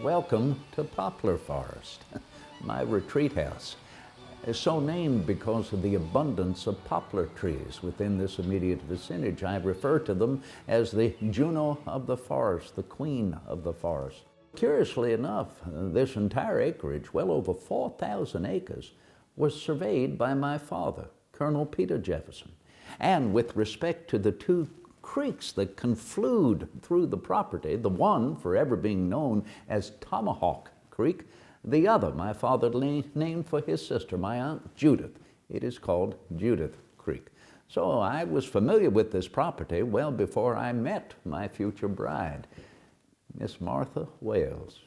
Welcome to Poplar Forest, my retreat house. It's so named because of the abundance of poplar trees within this immediate vicinage. I refer to them as the Juno of the forest, the queen of the forest. Curiously enough, this entire acreage, well over 4,000 acres, was surveyed by my father, Colonel Peter Jefferson. And with respect to the two creeks that conflued through the property, the one forever being known as Tomahawk Creek, the other my father named for his sister, my Aunt Judith. It is called Judith Creek. So I was familiar with this property well before I met my future bride, Miss Martha Wales.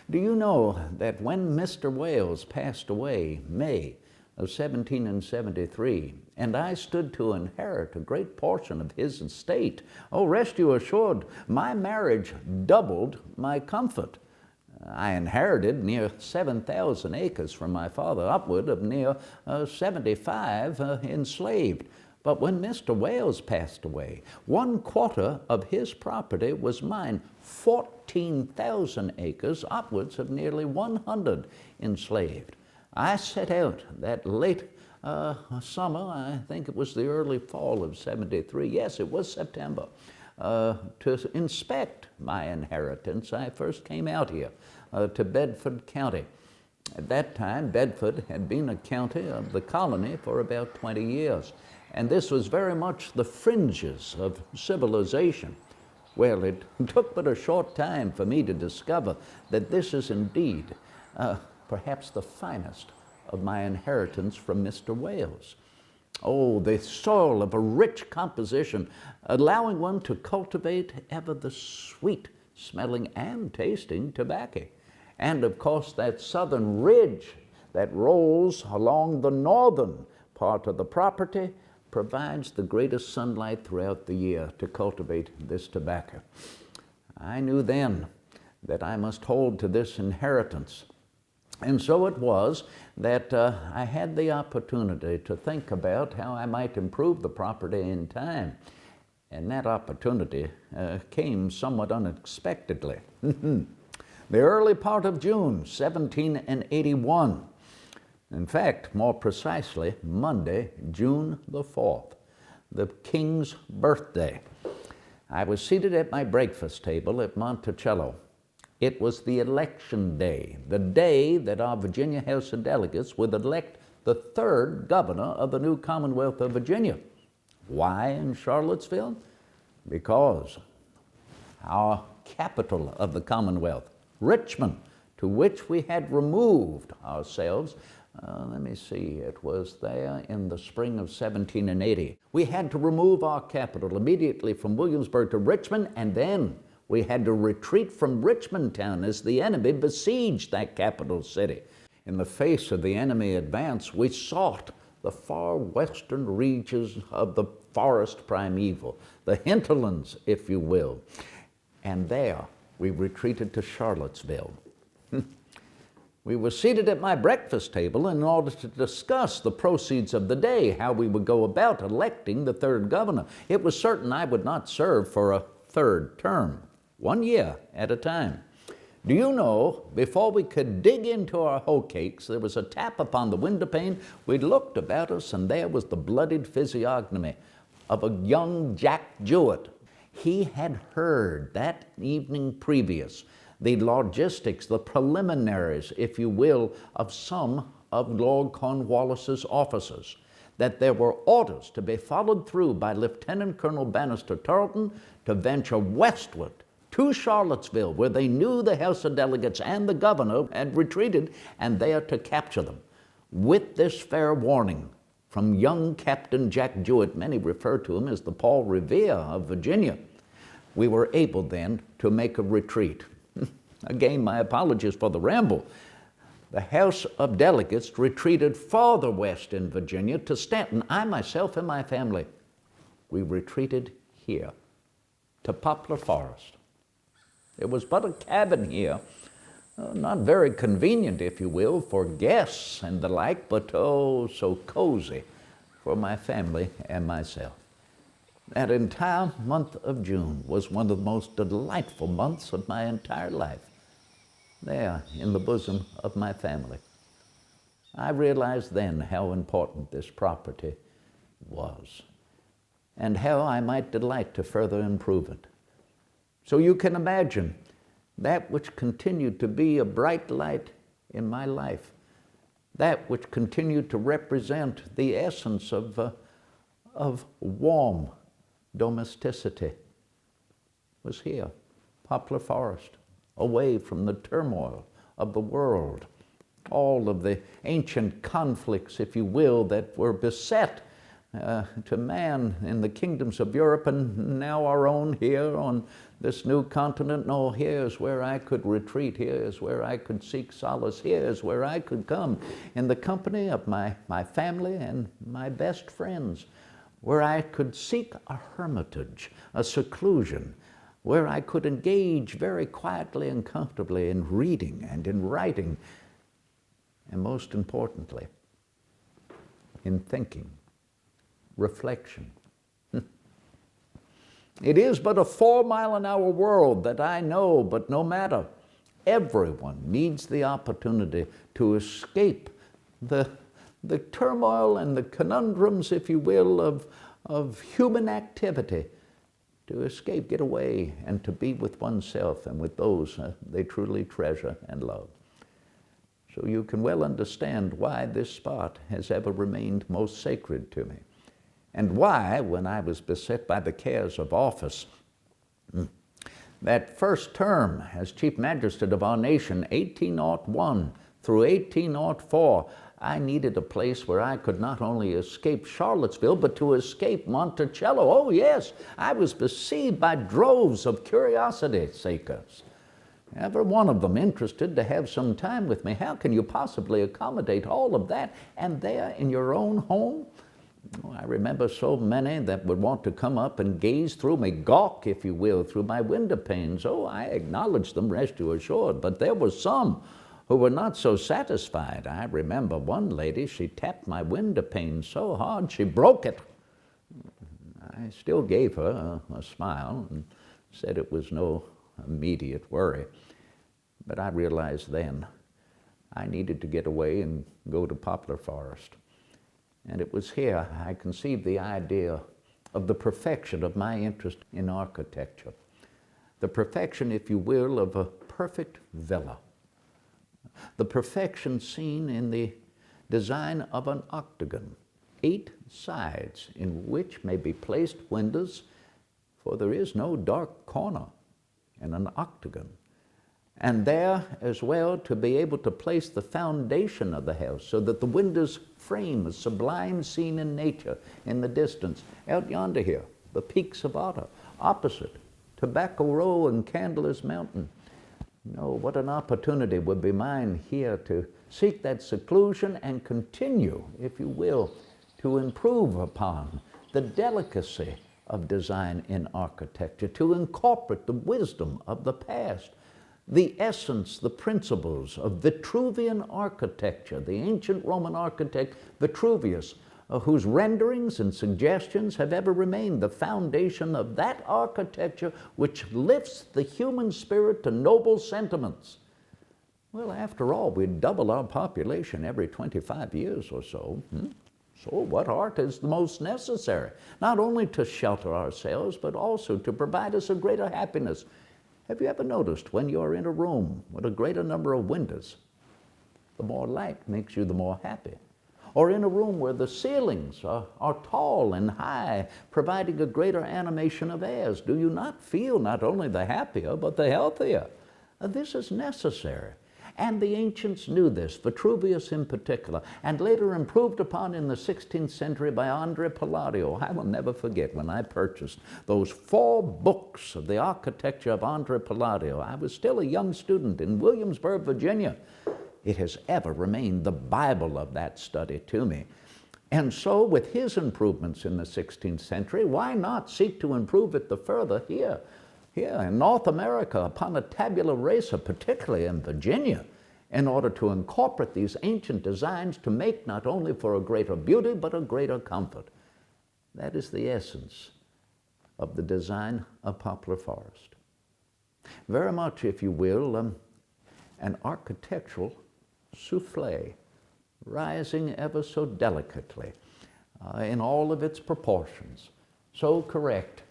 Do you know that when Mr. Wales passed away, May of 1773, and I stood to inherit a great portion of his estate, oh, rest you assured, my marriage doubled my comfort. I inherited near 7,000 acres from my father, upward of near 75 enslaved. But when Mr. Wales passed away, 1/4 of his property was mine, 14,000 acres, upwards of nearly 100 enslaved. I set out that late summer, I think it was the early fall of 73, yes, it was September, to inspect my inheritance. I first came out here to Bedford County. At that time, Bedford had been a county of the colony for about 20 years. And this was very much the fringes of civilization. Well, it took but a short time for me to discover that this is indeed perhaps the finest of my inheritance from Mr. Wales. Oh, the soil of a rich composition, allowing one to cultivate ever the sweet smelling and tasting tobacco. And of course, that southern ridge that rolls along the northern part of the property provides the greatest sunlight throughout the year to cultivate this tobacco. I knew then that I must hold to this inheritance. And so it was that I had the opportunity to think about how I might improve the property in time. And that opportunity came somewhat unexpectedly. The early part of June, 1781. In fact, more precisely, Monday, June the 4th, the King's birthday. I was seated at my breakfast table at Monticello. It was the election day, the day that our Virginia House of Delegates would elect the third governor of the new Commonwealth of Virginia. Why in Charlottesville? Because our capital of the Commonwealth, Richmond, to which we had removed ourselves, let me see, it was there in the spring of 1780. We had to remove our capital immediately from Williamsburg to Richmond, and then we had to retreat from Richmond town as the enemy besieged that capital city. In the face of the enemy advance, we sought the far western reaches of the forest primeval, the hinterlands, if you will. And there we retreated to Charlottesville. We were seated at my breakfast table in order to discuss the proceeds of the day, how we would go about electing the third governor. It was certain I would not serve for a third term, 1 year at a time. Do you know, before we could dig into our hoe cakes, there was a tap upon the window pane. We looked about us, and there was the bloodied physiognomy of a young Jack Jewett. He had heard that evening previous the logistics, the preliminaries, if you will, of some of Lord Cornwallis's officers, that there were orders to be followed through by Lieutenant Colonel Bannister Tarleton to venture westward to Charlottesville, where they knew the House of Delegates and the governor had retreated, and there to capture them. With this fair warning from young Captain Jack Jewett, many refer to him as the Paul Revere of Virginia, we were able then to make a retreat. Again, my apologies for the ramble. The House of Delegates retreated farther west in Virginia to Stanton. I myself and my family, we retreated here to Poplar Forest. There was but a cabin here, not very convenient, if you will, for guests and the like, but oh, so cozy for my family and myself. That entire month of June was one of the most delightful months of my entire life, there in the bosom of my family. I realized then how important this property was and how I might delight to further improve it. So you can imagine that which continued to be a bright light in my life, that which continued to represent the essence of warm domesticity, was here, Poplar Forest, away from the turmoil of the world, all of the ancient conflicts, if you will, that were beset to man in the kingdoms of Europe and now our own here on this new continent. No, here's where I could retreat. Here's where I could seek solace. Here's where I could come in the company of my family and my best friends, where I could seek a hermitage, a seclusion, where I could engage very quietly and comfortably in reading and in writing, and most importantly, in thinking, reflection. It is but a 4-mile-an-hour world that I know, but no matter. Everyone needs the opportunity to escape the turmoil and the conundrums, if you will, of human activity, to escape, get away, and to be with oneself and with those they truly treasure and love. So you can well understand why this spot has ever remained most sacred to me, and why, when I was beset by the cares of office, that first term as Chief Magistrate of our nation, 1801 through 1804, I needed a place where I could not only escape Charlottesville, but to escape Monticello. Oh yes, I was besieged by droves of curiosity seekers, every one of them interested to have some time with me. How can you possibly accommodate all of that, and there in your own home? Oh, I remember so many that would want to come up and gaze through me, gawk, if you will, through my window panes. Oh, I acknowledged them, rest you assured, but there were some who were not so satisfied. I remember one lady, she tapped my window pane so hard she broke it. I still gave her a smile and said it was no immediate worry. But I realized then I needed to get away and go to Poplar Forest. And it was here I conceived the idea of the perfection of my interest in architecture. The perfection, if you will, of a perfect villa. The perfection seen in the design of an octagon, 8 sides in which may be placed windows, for there is no dark corner in an octagon. And there as well to be able to place the foundation of the house so that the windows frame a sublime scene in nature in the distance. Out yonder here, the peaks of Otter, opposite, Tobacco Row and Candler's Mountain. No, what an opportunity would be mine here to seek that seclusion and continue, if you will, to improve upon the delicacy of design in architecture, to incorporate the wisdom of the past, the essence, the principles of Vitruvian architecture, the ancient Roman architect Vitruvius, whose renderings and suggestions have ever remained the foundation of that architecture which lifts the human spirit to noble sentiments. Well, after all, we double our population every 25 years or so. So what art is the most necessary? Not only to shelter ourselves, but also to provide us a greater happiness. Have you ever noticed when you're in a room with a greater number of windows, the more light makes you the more happy? Or in a room where the ceilings are tall and high, providing a greater animation of airs, do you not feel not only the happier, but the healthier? This is necessary. And the ancients knew this, Vitruvius in particular, and later improved upon in the 16th century by Andrea Palladio. I will never forget when I purchased those 4 books of the architecture of Andrea Palladio. I was still a young student in Williamsburg, Virginia. It has ever remained the Bible of that study to me. And so with his improvements in the 16th century, why not seek to improve it the further here in North America, upon a tabula rasa, particularly in Virginia, in order to incorporate these ancient designs to make not only for a greater beauty, but a greater comfort. That is the essence of the design of Poplar Forest. Very much, if you will, an architectural souffle, rising ever so delicately in all of its proportions, so correct,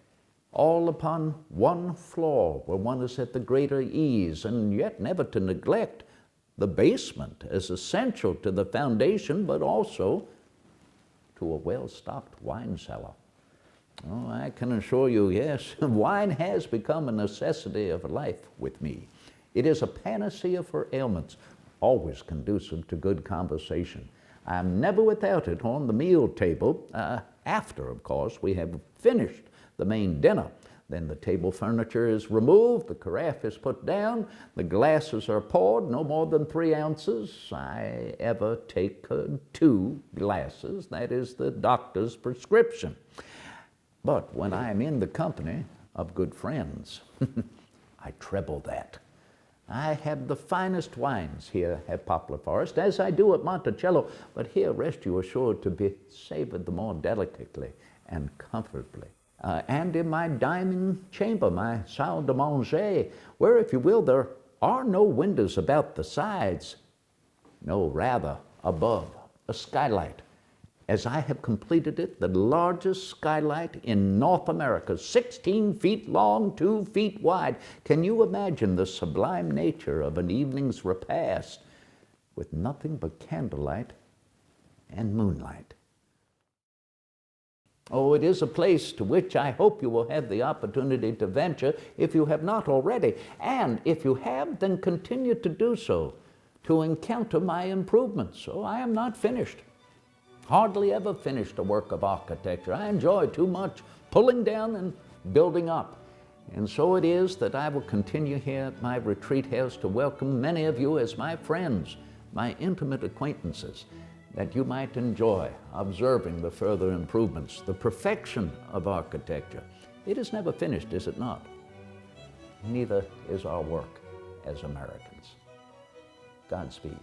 all upon one floor where one is at the greater ease, and yet never to neglect the basement as essential to the foundation, but also to a well-stocked wine cellar. Oh, I can assure you, yes, wine has become a necessity of life with me. It is a panacea for ailments, always conducive to good conversation. I'm never without it on the meal table, after, of course, we have finished the main dinner. Then the table furniture is removed, the carafe is put down, the glasses are poured, no more than 3 ounces. I ever take 2 glasses, that is the doctor's prescription. But when I am in the company of good friends, I treble that. I have the finest wines here at Poplar Forest, as I do at Monticello, but here, rest you assured, to be savored the more delicately and comfortably. And in my dining chamber, my salle de manger, where, if you will, there are no windows about the sides, no, rather above, a skylight. As I have completed it, the largest skylight in North America, 16 feet long, 2 feet wide. Can you imagine the sublime nature of an evening's repast with nothing but candlelight and moonlight? Oh, it is a place to which I hope you will have the opportunity to venture if you have not already. And if you have, then continue to do so, to encounter my improvements. So I am not finished. Hardly ever finished a work of architecture. I enjoy too much pulling down and building up. And so it is that I will continue here at my retreat house to welcome many of you as my friends, my intimate acquaintances, that you might enjoy observing the further improvements, the perfection of architecture. It is never finished, is it not? Neither is our work as Americans. Godspeed.